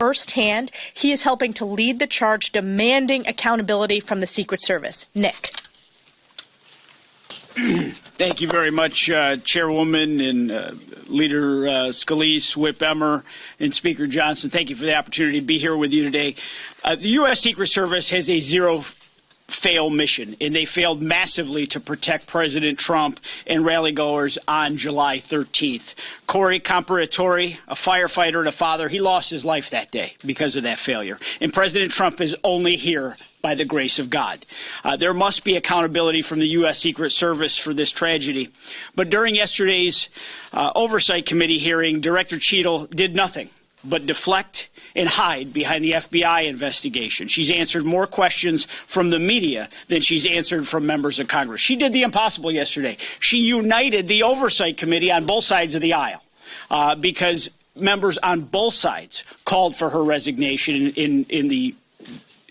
firsthand. He is helping to lead the charge demanding accountability from the Secret Service. Nick. Thank you very much, Chairwoman and Leader Scalise, Whip Emmer, and Speaker Johnson. Thank you for the opportunity to be here with you today. The U.S. Secret Service has a zero-fail mission, and they failed massively to protect President Trump and rally-goers on July 13th. Corey Comparatori, a firefighter and a father, he lost his life that day because of that failure. And President Trump is only here by the grace of God. There must be accountability from the U.S. Secret Service for this tragedy. But during yesterday's Oversight Committee hearing, Director Cheadle did nothing but deflect and hide behind the FBI investigation. She's answered more questions from the media than she's answered from members of Congress. She did the impossible yesterday. She united the Oversight Committee on both sides of the aisle because members on both sides called for her resignation in the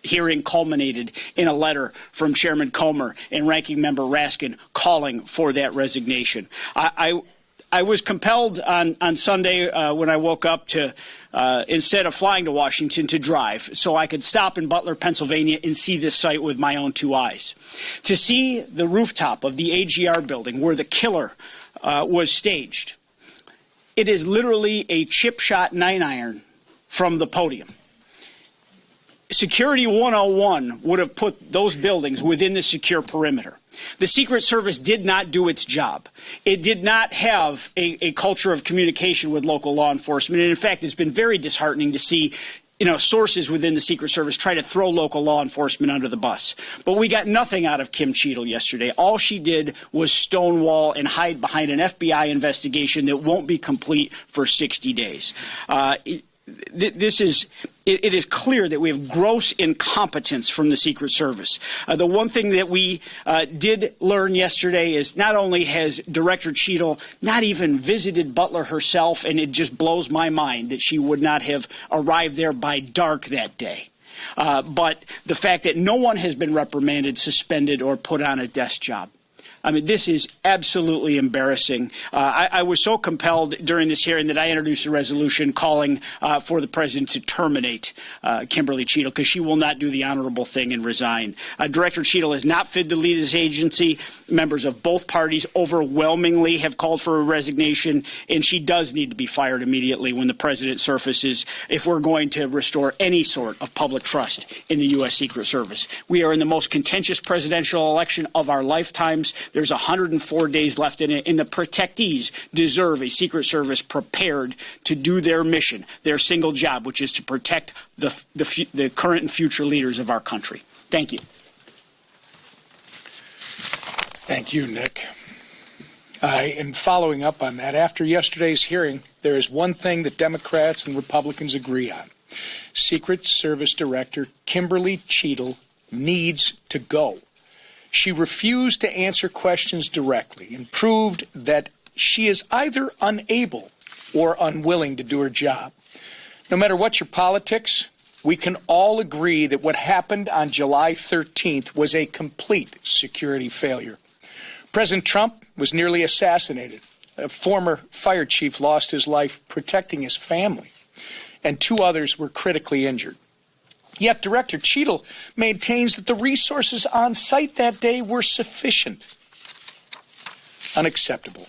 hearing culminated in a letter from Chairman Comer and Ranking Member Raskin calling for that resignation. I was compelled on Sunday when I woke up to, instead of flying to Washington, to drive so I could stop in Butler, Pennsylvania and see this site with my own two eyes. To see the rooftop of the AGR building where the killer was staged. It is literally a chip shot 9-iron from the podium. Security 101 would have put those buildings within the secure perimeter. The Secret Service did not do its job. It did not have a culture of communication with local law enforcement. And in fact, it's been very disheartening to see sources within the Secret Service try to throw local law enforcement under the bus. But we got nothing out of Kim Cheadle yesterday. All she did was stonewall and hide behind an FBI investigation that won't be complete for 60 days. It is clear that we have gross incompetence from the Secret Service. The one thing that we did learn yesterday is not only has Director Cheadle not even visited Butler herself, and it just blows my mind that she would not have arrived there by dark that day, but the fact that no one has been reprimanded, suspended, or put on a desk job. I mean, this is absolutely embarrassing. I was so compelled during this hearing that I introduced a resolution calling for the president to terminate Kimberly Cheadle because she will not do the honorable thing and resign. Director Cheadle is not fit to lead his agency. Members of both parties overwhelmingly have called for a resignation, and she does need to be fired immediately when the president surfaces if we're going to restore any sort of public trust in the U.S. Secret Service. We are in the most contentious presidential election of our lifetimes. There's 104 days left in it, and the protectees deserve a Secret Service prepared to do their mission, their single job, which is to protect the current and future leaders of our country. Thank you. Thank you, Nick. And following up on that, after yesterday's hearing, there is one thing that Democrats and Republicans agree on. Secret Service Director Kimberly Cheadle needs to go. She refused to answer questions directly and proved that she is either unable or unwilling to do her job. No matter what your politics, we can all agree that what happened on July 13th was a complete security failure. President Trump was nearly assassinated. A former fire chief lost his life protecting his family, and 2 others were critically injured. Yet Director Cheadle maintains that the resources on site that day were sufficient. Unacceptable.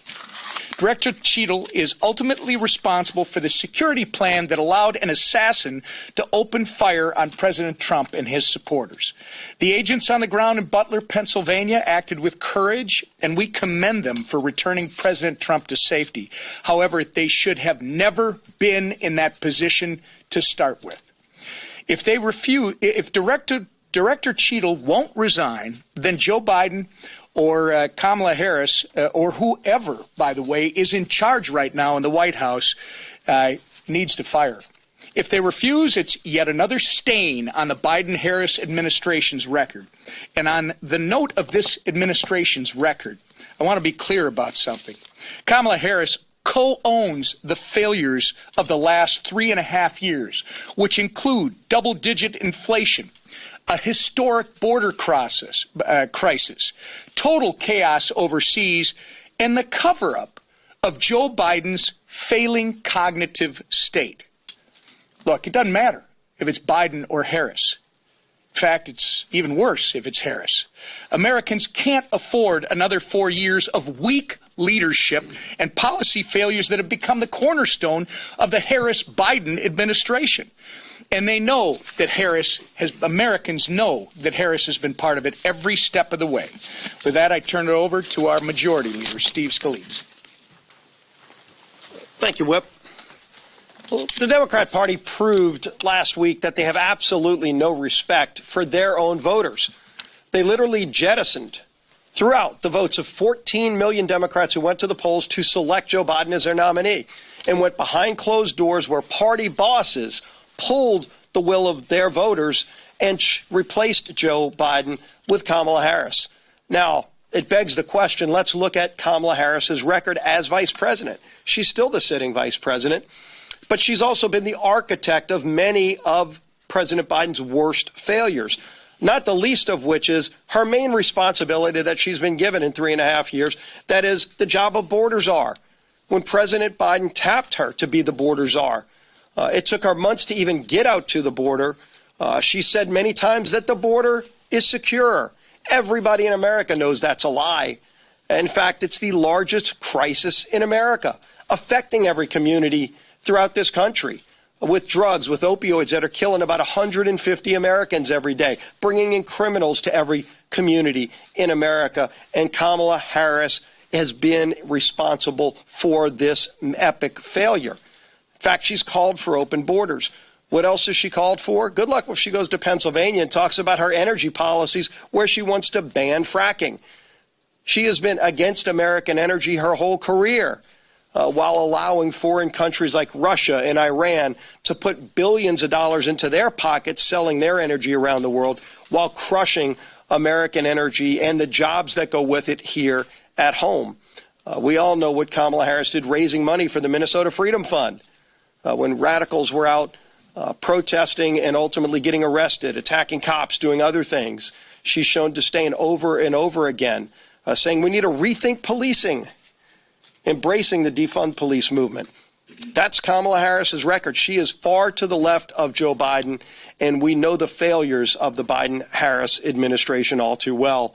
Director Cheadle is ultimately responsible for the security plan that allowed an assassin to open fire on President Trump and his supporters. The agents on the ground in Butler, Pennsylvania acted with courage, and we commend them for returning President Trump to safety. However, they should have never been in that position to start with. If Director Cheadle won't resign, then Joe Biden or Kamala Harris or whoever, by the way, is in charge right now in the White House needs to fire her. If they refuse, it's yet another stain on the Biden-Harris administration's record. And on the note of this administration's record, I want to be clear about something. Kamala Harris co-owns the failures of the last 3.5 years, which include double-digit inflation, a historic border crisis, total chaos overseas, and the cover-up of Joe Biden's failing cognitive state. Look, it doesn't matter if it's Biden or Harris. In fact, it's even worse if it's Harris. Americans can't afford another 4 years of weak leadership and policy failures that have become the cornerstone of the Harris-Biden administration. And they know that Americans know that Harris has been part of it every step of the way. With that, I turn it over to our majority leader, Steve Scalise. Thank you, Whip. Well, the Democrat Party proved last week that they have absolutely no respect for their own voters. They literally jettisoned throughout the votes of 14 million Democrats who went to the polls to select Joe Biden as their nominee and went behind closed doors where party bosses pulled the will of their voters and replaced Joe Biden with Kamala Harris. Now, it begs the question, let's look at Kamala Harris's record as vice president. She's still the sitting vice president, but she's also been the architect of many of President Biden's worst failures, not the least of which is her main responsibility that she's been given in 3.5 years, that is the job of border czar. When President Biden tapped her to be the border czar, it took her months to even get out to the border. She said many times that the border is secure. Everybody in America knows that's a lie. In fact, it's the largest crisis in America, affecting every community throughout this country, with drugs, with opioids that are killing about 150 Americans every day, bringing in criminals to every community in America. And Kamala Harris has been responsible for this epic failure. In fact, she's called for open borders. What else has she called for? Good luck if she goes to Pennsylvania and talks about her energy policies where she wants to ban fracking. She has been against American energy her whole career, while allowing foreign countries like Russia and Iran to put billions of dollars into their pockets, selling their energy around the world, while crushing American energy and the jobs that go with it here at home. We all know what Kamala Harris did raising money for the Minnesota Freedom Fund when radicals were out protesting and ultimately getting arrested, attacking cops, doing other things. She's shown disdain over and over again, saying we need to rethink policing, embracing the defund police movement. That's Kamala Harris's record. She is far to the left of Joe Biden, and we know the failures of the Biden-Harris administration all too well.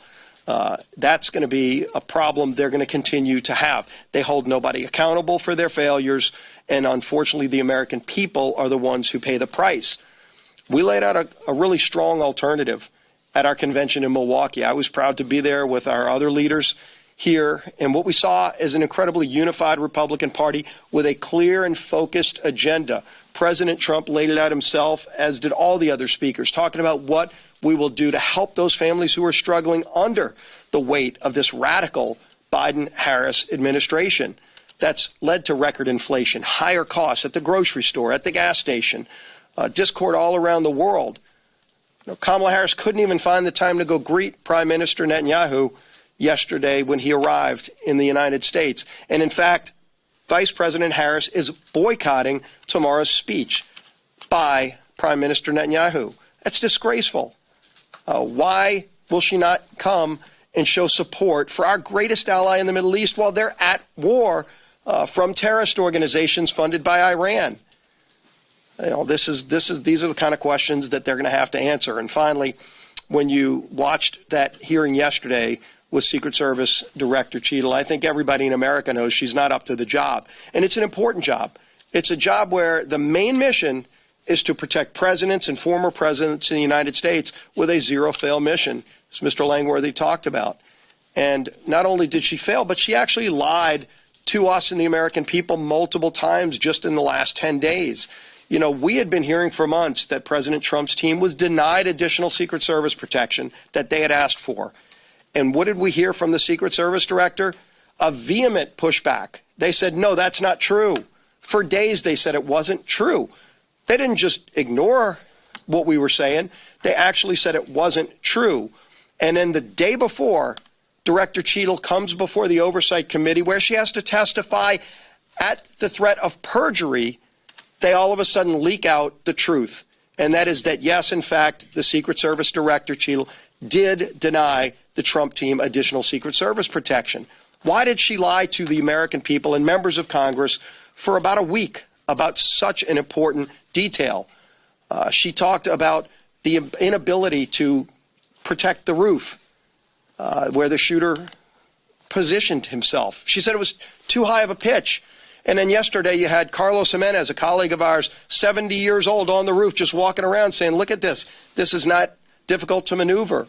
That's going to be a problem they're going to continue to have. They hold nobody accountable for their failures, and unfortunately the American people are the ones who pay the price. We laid out a really strong alternative at our convention in Milwaukee. I was proud to be there with our other leaders here, and what we saw is an incredibly unified Republican Party with a clear and focused agenda. President Trump laid it out himself, as did all the other speakers, talking about what we will do to help those families who are struggling under the weight of this radical Biden-Harris administration that's led to record inflation, higher costs at the grocery store, at the gas station, discord all around the world. Kamala Harris couldn't even find the time to go greet Prime Minister Netanyahu yesterday when he arrived in the United States. And in fact, Vice President Harris is boycotting tomorrow's speech by Prime Minister Netanyahu. That's disgraceful. Why will she not come and show support for our greatest ally in the Middle East while they're at war from terrorist organizations funded by Iran? These are the kind of questions that they're going to have to answer. And finally, when you watched that hearing yesterday with Secret Service Director Cheadle, I think everybody in America knows she's not up to the job. And it's an important job. It's a job where the main mission is to protect presidents and former presidents in the United States with a zero-fail mission, as Mr. Langworthy talked about. And not only did she fail, but she actually lied to us and the American people multiple times just in the last 10 days. We had been hearing for months that President Trump's team was denied additional Secret Service protection that they had asked for. And what did we hear from the Secret Service director? A vehement pushback. They said, no, that's not true. For days, they said it wasn't true. They didn't just ignore what we were saying. They actually said it wasn't true. And then the day before, Director Cheadle comes before the Oversight Committee where she has to testify at the threat of perjury. They all of a sudden leak out the truth. And that is that, yes, in fact, the Secret Service Director Cheadle did deny the Trump team additional Secret Service protection. Why did she lie to the American people and members of Congress for about a week about such an important detail. She talked about the inability to protect the roof where the shooter positioned himself. She said it was too high of a pitch. And then yesterday you had Carlos Jimenez, a colleague of ours, 70 years old, on the roof just walking around saying, look at this. This is not difficult to maneuver.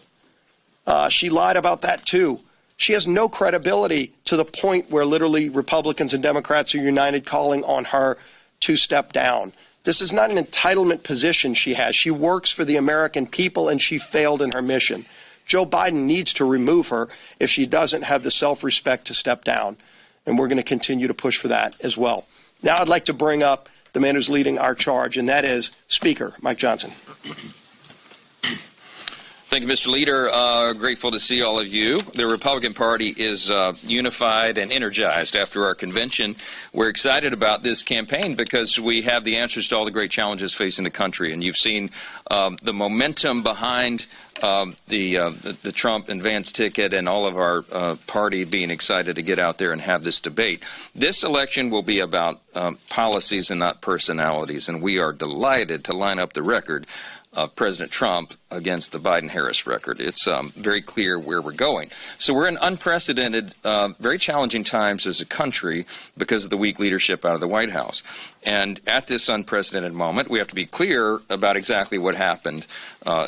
She lied about that too. She has no credibility to the point where literally Republicans and Democrats are united calling on her to step down. This is not an entitlement position she has. She works for the American people, and she failed in her mission. Joe Biden needs to remove her if she doesn't have the self-respect to step down. And we're going to continue to push for that as well. Now I'd like to bring up the man who's leading our charge, and that is Speaker Mike Johnson. Thank you, Mr. Leader. Grateful to see all of you. The Republican Party is unified and energized after our convention. We're excited about this campaign because we have the answers to all the great challenges facing the country. And you've seen the momentum behind the Trump and Vance ticket and all of our party being excited to get out there and have this debate. This election will be about policies and not personalities, and we are delighted to line up the record of President Trump against the Biden-Harris record. It's very clear where we're going. So we're in unprecedented, very challenging times as a country because of the weak leadership out of the White House. And at this unprecedented moment, we have to be clear about exactly what happened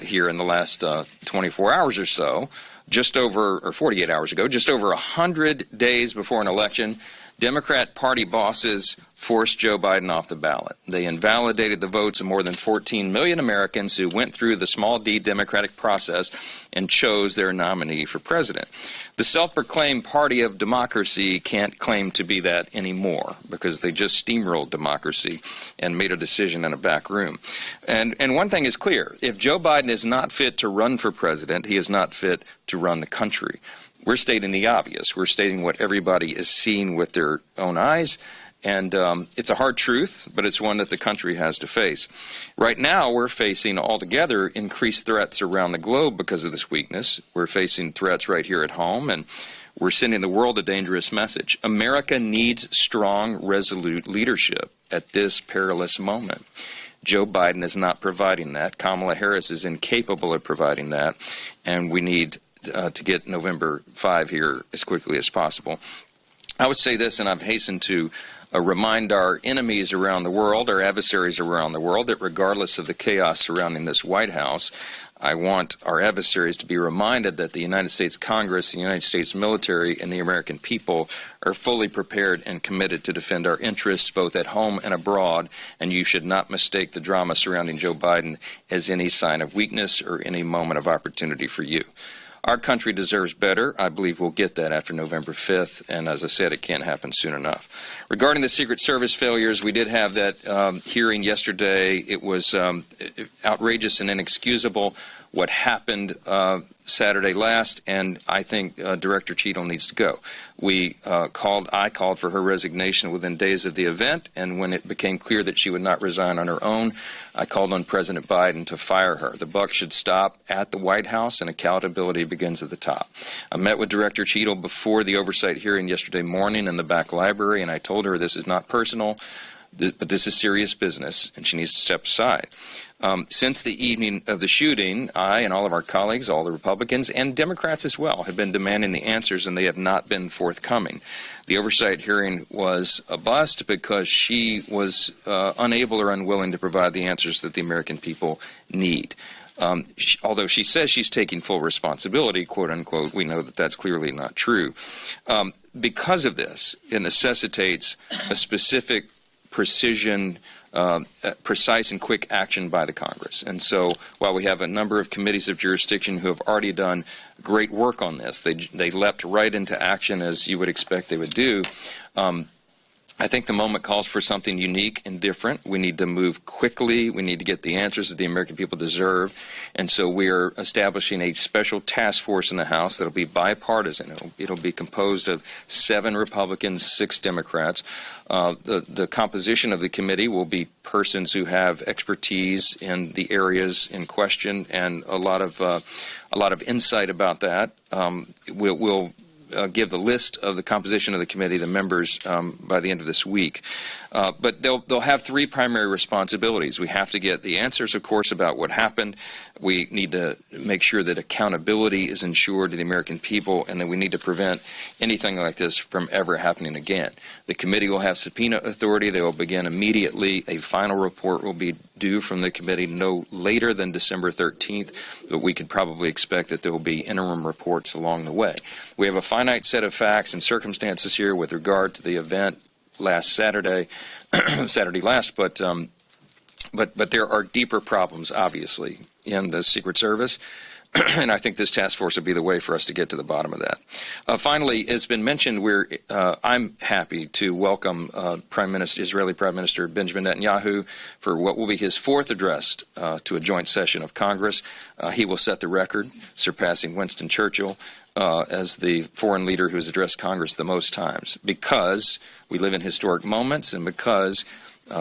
here in the last 24 hours or so. Just over, or 48 hours ago, just over 100 days before an election, Democrat Party bosses forced Joe Biden off the ballot. They invalidated the votes of more than 14 million Americans who went through the small d democratic process and chose their nominee for president. The self-proclaimed party of democracy can't claim to be that anymore because they just steamrolled democracy and made a decision in a back room. And one thing is clear. If Joe Biden is not fit to run for president, he is not fit to run the country. We're stating the obvious. We're stating what everybody is seeing with their own eyes. And it's a hard truth, but it's one that the country has to face. Right now, we're facing altogether increased threats around the globe because of this weakness. We're facing threats right here at home, and we're sending the world a dangerous message. America needs strong, resolute leadership at this perilous moment. Joe Biden is not providing that. Kamala Harris is incapable of providing that, and we need to get November 5 here as quickly as possible. I would say this, and I've hastened to remind our enemies around the world, our adversaries around the world, that regardless of the chaos surrounding this White House, I want our adversaries to be reminded that the United States Congress, the United States military, and the American people are fully prepared and committed to defend our interests both at home and abroad, and you should not mistake the drama surrounding Joe Biden as any sign of weakness or any moment of opportunity for you. Our country deserves better. I believe we'll get that after November 5th, and as I said, it can't happen soon enough. Regarding the Secret Service failures, we did have that hearing yesterday. It was outrageous and inexcusable what happened Saturday last, and I think Director Cheadle needs to go. I called for her resignation within days of the event, and when it became clear that she would not resign on her own, I called on President Biden to fire her. The buck should stop at the White House, and accountability begins at the top. I met with Director Cheadle before the oversight hearing yesterday morning in the back library, and I told her this is not personal, but this is serious business, and she needs to step aside. Since the evening of the shooting, I and all of our colleagues, all the Republicans and Democrats as well, have been demanding the answers, and they have not been forthcoming. The oversight hearing was a bust because she was unable or unwilling to provide the answers that the American people need. Although she says she's taking full responsibility, quote unquote, we know that that's clearly not true. Because of this, it necessitates a specific precision, precise and quick action by the Congress. And so while we have a number of committees of jurisdiction who have already done great work on this, they leapt right into action as you would expect they would do. I think the moment calls for something unique and different. We need to move quickly. We need to get the answers that the American people deserve. And so we are establishing a special task force in the House that will be bipartisan. It'll be composed of 7 Republicans, 6 Democrats. The composition of the committee will be persons who have expertise in the areas in question and a lot of insight about that. We'll give the list of the composition of the committee, the members, by the end of this week. But they'll have three primary responsibilities. We have to get the answers, of course, about what happened. We need to make sure that accountability is ensured to the American people, and that we need to prevent anything like this from ever happening again. The committee will have subpoena authority. They will begin immediately. A final report will be due from the committee no later than December 13th, but we could probably expect that there will be interim reports along the way. We have a finite set of facts and circumstances here with regard to the event last Saturday, but there are deeper problems, obviously, in the Secret Service, and I think this task force will be the way for us to get to the bottom of that. Finally, it's been mentioned I'm happy to welcome Israeli Prime Minister Benjamin Netanyahu for what will be his fourth address to a joint session of Congress. He will set the record, surpassing Winston Churchill as the foreign leader who has addressed Congress the most times, because we live in historic moments and because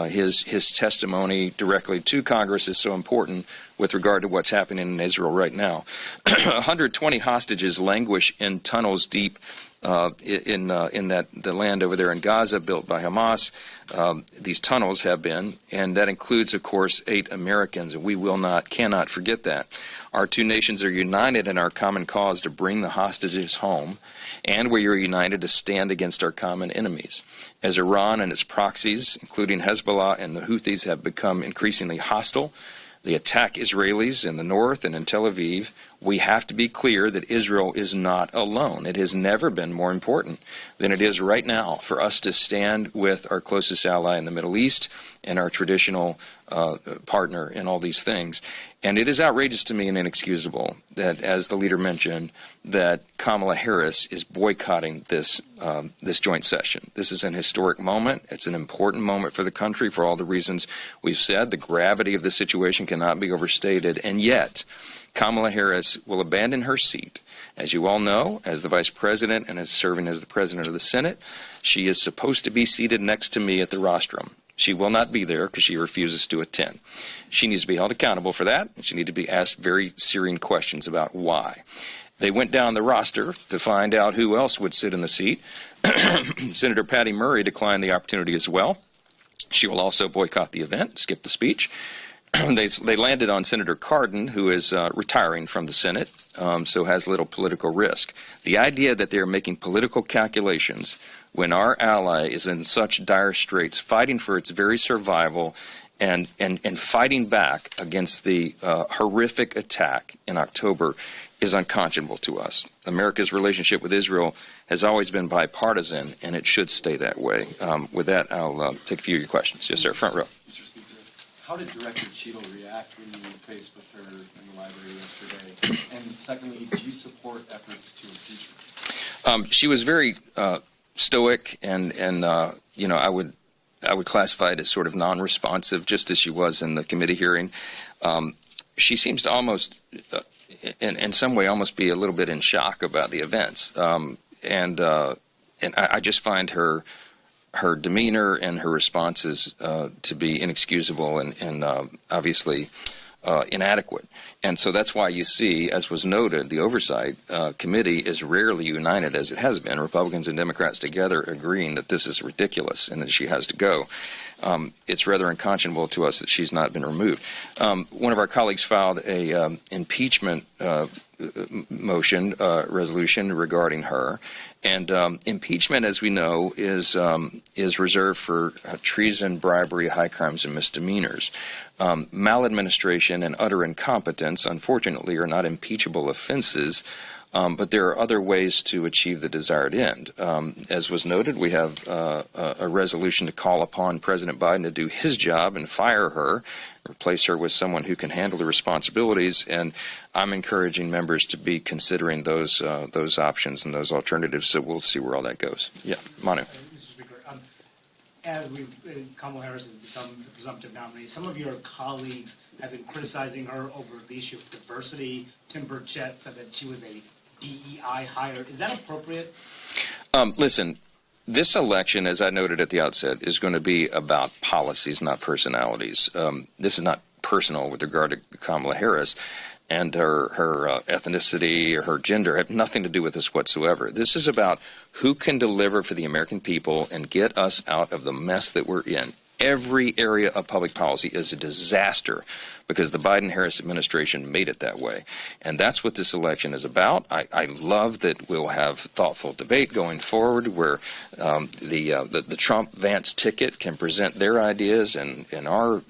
his testimony directly to Congress is so important with regard to what's happening in Israel right now. 120 hostages languish in tunnels deep in the land over there in Gaza, built by Hamas. These tunnels have been, and that includes, of course, 8 Americans, and we cannot forget that. Our two nations are united in our common cause to bring the hostages home, and we are united to stand against our common enemies. As Iran and its proxies, including Hezbollah and the Houthis, have become increasingly hostile, they attack Israelis in the north and in Tel Aviv, we have to be clear that Israel is not alone. It has never been more important than it is right now for us to stand with our closest ally in the Middle East and our traditional partner in all these things. And it is outrageous to me and inexcusable that, as the leader mentioned, that Kamala Harris is boycotting this joint session. This is an historic moment. It's an important moment for the country for all the reasons we've said. The gravity of the situation cannot be overstated. And yet, Kamala Harris will abandon her seat. As you all know, as the Vice President and as serving as the President of the Senate, she is supposed to be seated next to me at the rostrum. She will not be there because she refuses to attend. She needs to be held accountable for that, and she needs to be asked very searing questions about why. They went down the roster to find out who else would sit in the seat. Senator Patty Murray declined the opportunity as well. She will also boycott the event, skip the speech. They landed on Senator Cardin, who is retiring from the Senate, so has little political risk. The idea that they are making political calculations when our ally is in such dire straits, fighting for its very survival and fighting back against the horrific attack in October is unconscionable to us. America's relationship with Israel has always been bipartisan, and it should stay that way. With that, I'll take a few of your questions. Yes, sir. Front row. Mr. Speaker, how did Director Cheadle react when you were faced with her in the library yesterday? And secondly, do you support efforts to impeach her? She was very stoic, and I would classify it as sort of non-responsive, just as she was in the committee hearing. She seems to almost, in some way, almost be a little bit in shock about the events, and I just find her demeanor and her responses to be inexcusable and obviously inadequate. And so that's why you see, as was noted, the Oversight Committee is rarely united as it has been, Republicans and Democrats together agreeing that this is ridiculous and that she has to go. It's rather unconscionable to us that she's not been removed. One of our colleagues filed a impeachment motion resolution regarding her, and impeachment, as we know, is reserved for treason, bribery, high crimes, and misdemeanors. Maladministration and utter incompetence, unfortunately, are not impeachable offenses. But there are other ways to achieve the desired end. As was noted, we have a resolution to call upon President Biden to do his job and fire her, replace her with someone who can handle the responsibilities. And I'm encouraging members to be considering those options and those alternatives. So we'll see where all that goes. Yeah, Manu. Mr. Speaker, as Kamala Harris has become the presumptive nominee, some of your colleagues have been criticizing her over the issue of diversity. Tim Burchett said that she was a DEI hire. Is that appropriate? Listen, this election, as I noted at the outset, is going to be about policies, not personalities. This is not personal with regard to Kamala Harris. And her ethnicity or her gender have nothing to do with this whatsoever. This is about who can deliver for the American people and get us out of the mess that we're in. Every area of public policy is a disaster because the Biden-Harris administration made it that way. And that's what this election is about. I love that we'll have thoughtful debate going forward where the Trump-Vance ticket can present their ideas and our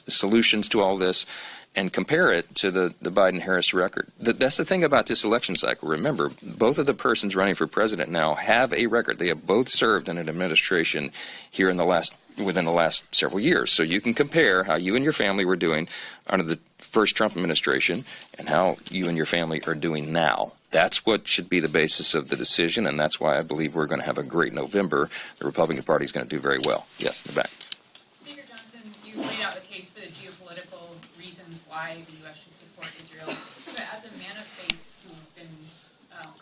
solutions to all this, and compare it to the Biden-Harris record. That's the thing about this election cycle. Remember, both of the persons running for president now have a record. They have both served in an administration here within the last several years. So you can compare how you and your family were doing under the first Trump administration and how you and your family are doing now. That's what should be the basis of the decision, and that's why I believe we're going to have a great November. The Republican Party is going to do very well. Yes, in the back. Speaker Johnson, you laid out the case for the geopolitical reasons why the U.S. should support Israel. But as a man of faith who's been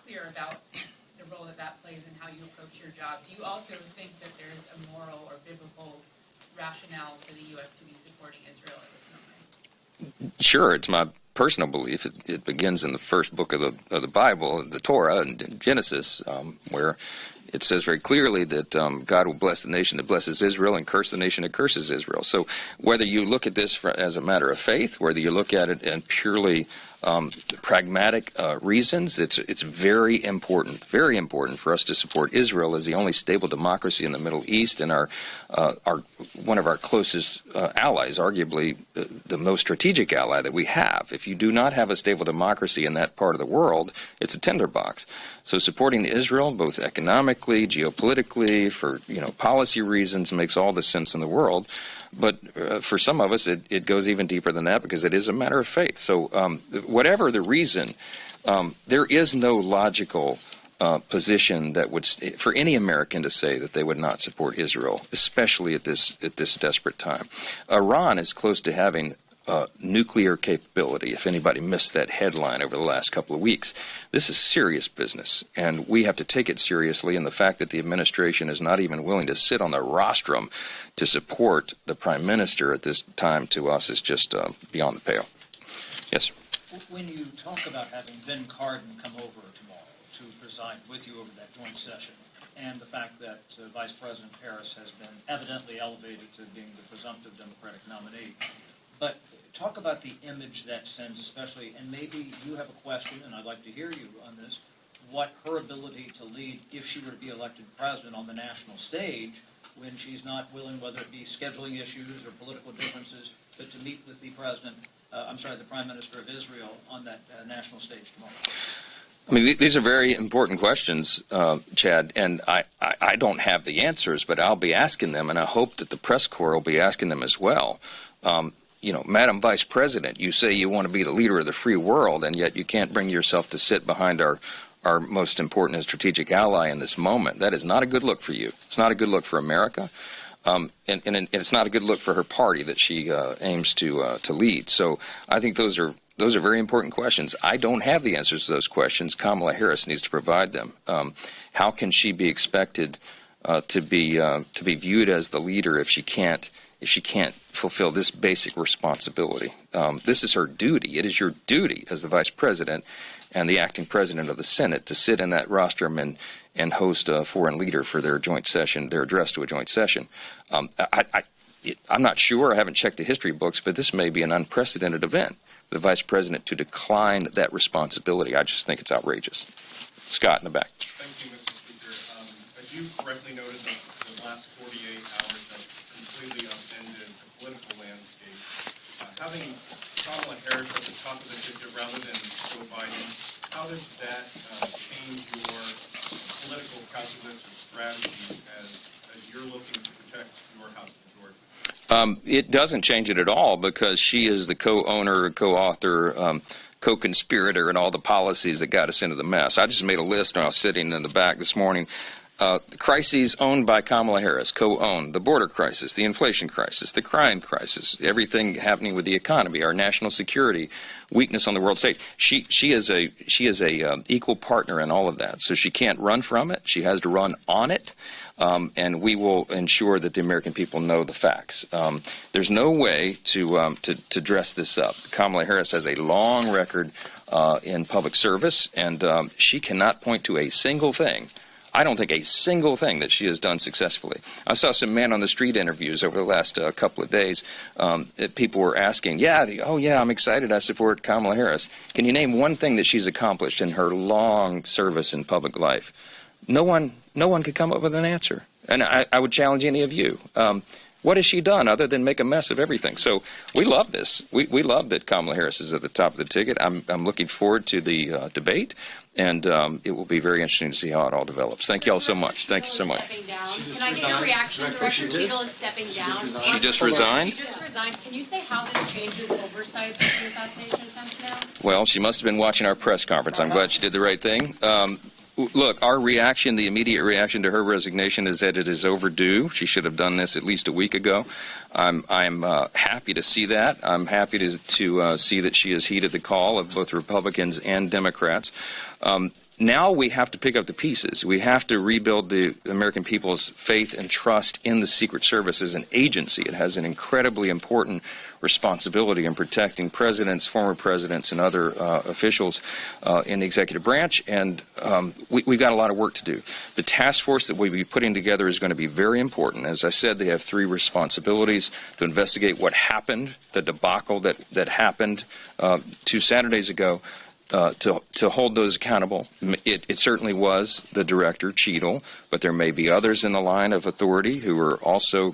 clear about the role that plays in how you approach your job, do you also think that there's a moral or biblical rationale for the U.S. to be supporting Israel at this moment? Sure, it's my personal belief. It begins in the first book of the Bible, the Torah, and Genesis, where it says very clearly that God will bless the nation that blesses Israel and curse the nation that curses Israel. So whether you look at this as a matter of faith, whether you look at it in purely pragmatic reasons, it's very important for us to support Israel as the only stable democracy in the Middle East and our one of our closest allies, arguably the most strategic ally that we have. If you do not have a stable democracy in that part of the world, it's a tinderbox. So supporting Israel, both economically, geopolitically, for policy reasons, makes all the sense in the world. But for some of us, it goes even deeper than that because it is a matter of faith. So whatever the reason, there is no logical position that would, for any American to say that they would not support Israel, especially at this desperate time. Iran is close to having nuclear capability, if anybody missed that headline over the last couple of weeks. This is serious business, and we have to take it seriously, and the fact that the administration is not even willing to sit on the rostrum to support the Prime Minister at this time to us is just beyond the pale. Yes? When you talk about having Ben Cardin come over tomorrow to preside with you over that joint session, and the fact that Vice President Harris has been evidently elevated to being the presumptive Democratic nominee, but talk about the image that sends, especially, and maybe you have a question, and I'd like to hear you on this, what her ability to lead, if she were to be elected president on the national stage, when she's not willing, whether it be scheduling issues or political differences, but to meet with the Prime Minister of Israel on that national stage tomorrow. I mean, these are very important questions, Chad, and I don't have the answers, but I'll be asking them, and I hope that the press corps will be asking them as well. Madam Vice President, you say you want to be the leader of the free world, and yet you can't bring yourself to sit behind our most important and strategic ally in this moment. That is not a good look for you. It's not a good look for America, and it's not a good look for her party that she aims to lead. So I think those are very important questions. I don't have the answers to those questions. Kamala Harris needs to provide them. How can she be expected to be viewed as the leader if she can't fulfill this basic responsibility? This is her duty. It is your duty as the Vice President and the acting President of the Senate to sit in that rostrum and host a foreign leader for their joint session, their address to a joint session. I'm not sure. I haven't checked the history books, but this may be an unprecedented event for the Vice President to decline that responsibility. I just think it's outrageous. Scott in the back. Thank you, Mr. Speaker. As you correctly noted, the last 48 hours have completely upended the political landscape. Having Kamala Harris at the top of the ticket rather than Joe Biden, how does that change your political calculus or strategy as you're looking to protect your House majority? It doesn't change it at all because she is the co-owner, co-author, co-conspirator in all the policies that got us into the mess. I just made a list when I was sitting in the back this morning. crises owned by Kamala Harris, co-owned, the border crisis, the inflation crisis, the crime crisis, everything happening with the economy, our national security, weakness on the world stage. She is a equal partner in all of that. So she can't run from it. She has to run on it. And we will ensure that the American people know the facts. There's no way to dress this up. Kamala Harris has a long record in public service, and she cannot point to a single thing. I don't think a single thing that she has done successfully. I saw some man-on-the-street interviews over the last couple of days. People were asking, I'm excited. I support Kamala Harris. Can you name one thing that she's accomplished in her long service in public life? No one could come up with an answer. And I would challenge any of you. What has she done other than make a mess of everything? So we love this. We love that Kamala Harris is at the top of the ticket. I'm looking forward to the debate, and it will be very interesting to see how it all develops. Thank you all so much. Thank you so much. Can I get your reaction? Director Cheadle is stepping down. She just resigned? She just resigned. Can you say how this changes oversight of the assassination attempt now? Well, she must have been watching our press conference. I'm glad she did the right thing. Look, our reaction, the immediate reaction to her resignation is that it is overdue. She should have done this at least a week ago. I'm happy to see that. I'm happy to see that she has heeded the call of both Republicans and Democrats. Now we have to pick up the pieces. We have to rebuild the American people's faith and trust in the Secret Service as an agency. It has an incredibly important responsibility in protecting presidents, former presidents, and other officials in the executive branch, and we've got a lot of work to do. The task force that we'll be putting together is going to be very important. As I said, they have three responsibilities: to investigate what happened, the debacle that happened 2 Saturdays ago, to hold those accountable. It certainly was the director, Cheadle, but there may be others in the line of authority who are also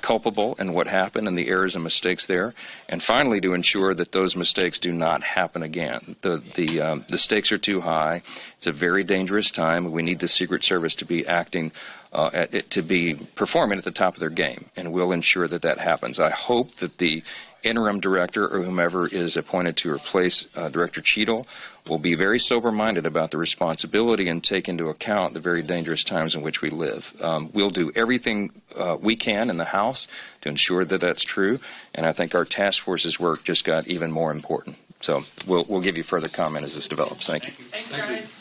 culpable in what happened and the errors and mistakes there. And finally, to ensure that those mistakes do not happen again. The stakes are too high. It's a very dangerous time. We need the Secret Service to be acting, to be performing at the top of their game, and we'll ensure that that happens. I hope that the interim director or whomever is appointed to replace Director Cheadle will be very sober-minded about the responsibility and take into account the very dangerous times in which we live. We'll do everything we can in the House to ensure that that's true, and I think our task force's work just got even more important. So we'll give you further comment as this develops. Thank you. Thanks, guys.